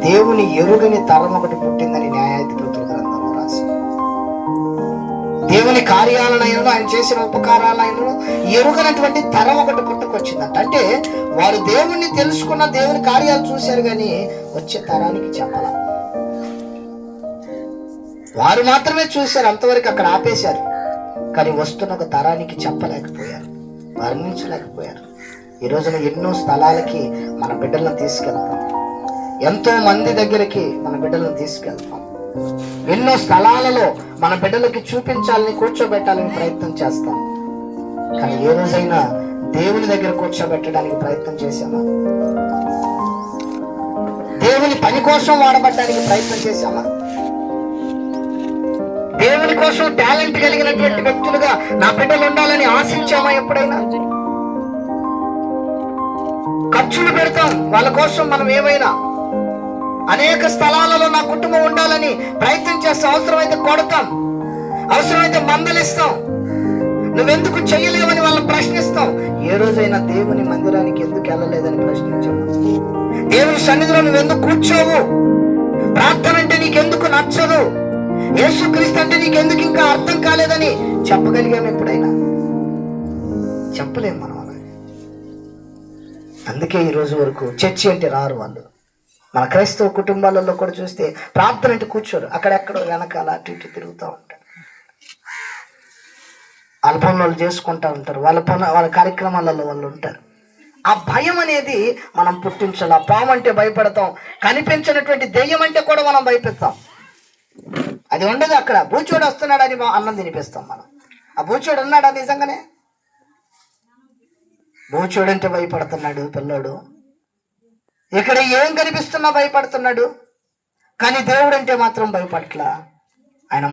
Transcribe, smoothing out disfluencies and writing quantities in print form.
దేవుని ఎరుగని తరం ఒకటి పుట్టిందని న్యాయాధిపతుల గ్రంథంలో రాసి, దేవుని కార్యాలనైనా ఆయన చేసిన ఉపకారాలైనా ఎరుగనటువంటి తరం ఒకటి పుట్టుకొచ్చిందంట. అంటే వారు దేవుణ్ణి తెలుసుకున్న, దేవుని కార్యాలు చూశారు, కానీ వచ్చే తరానికి చెప్పాల. వారు మాత్రమే చూశారు, అంతవరకు అక్కడ ఆపేశారు. కానీ వస్తున్న ఒక తరానికి చెప్పలేకపోయారు, వర్ణించలేకపోయారు. ఈ రోజున ఎన్నో స్థలాలకి మన బిడ్డలను తీసుకెళ్తాం, ఎంతో మంది దగ్గరికి మన బిడ్డలను తీసుకెళ్తాం, ఎన్నో స్థలాలలో మన బిడ్డలకి చూపించాలని, కూర్చోబెట్టాలని ప్రయత్నం చేస్తాం. కానీ ఏ రోజైనా దేవుని దగ్గర కూర్చోబెట్టడానికి ప్రయత్నం చేశామా? దేవుని పని కోసం వాడబడ్డానికి ప్రయత్నం చేశామా? దేవుని కోసం టాలెంట్ కలిగినటువంటి వ్యక్తులుగా నా బిడ్డలు ఉండాలని ఆశించామా? ఎప్పుడైనా ఖర్చులు పెడతాం వాళ్ళ కోసం. మనం ఏమైనా అనేక స్థలాలలో నా కుటుంబం ఉండాలని ప్రయత్నం చేస్తాం. అవసరమైతే కొడతాం, అవసరమైతే మందలిస్తాం. నువ్వెందుకు చెయ్యలేవని వాళ్ళని ప్రశ్నిస్తాం. ఏ రోజైనా దేవుని మందిరానికి ఎందుకు వెళ్ళలేదని ప్రశ్నించాము? దేవుని సన్నిధిలో నువ్వెందుకు కూర్చోవు? ప్రార్థన అంటే నీకెందుకు నచ్చదు? యేసుక్రీస్తు అంటే నీకెందుకు ఇంకా అర్థం కాలేదని చెప్పగలిగాము ఎప్పుడైనా? చెప్పలేము మనం. అందుకే ఈ రోజు వరకు చర్చి అంటే రారు వాళ్ళు. మన క్రైస్తవ కుటుంబాలలో కూడా చూస్తే ప్రార్థన అంటే కూర్చోరు, అక్కడెక్కడో వెనకాల అటు ఇటు తిరుగుతూ ఉంటారు. వాళ్ళ పనులు వాళ్ళు చేసుకుంటూ ఉంటారు, వాళ్ళ కార్యక్రమాలలో వాళ్ళు ఉంటారు. ఆ భయం అనేది మనం పుట్టించాలి. ఆ పాము అంటే భయపడతాం, కనిపించినటువంటి దెయ్యం అంటే కూడా మనం భయపెడతాం. అది ఉండదు అక్కడ. బూచోడు వస్తున్నాడని అన్నం తినిపిస్తాం మనం. ఆ బూచోడు ఉన్నాడా నిజంగానే? బూచోడు అంటే భయపడుతున్నాడు పిల్లోడు. ఇక్కడ ఏం కనిపిస్తున్నా భయపడుతున్నాడు, కానీ దేవుడు అంటే మాత్రం భయపడట్లా.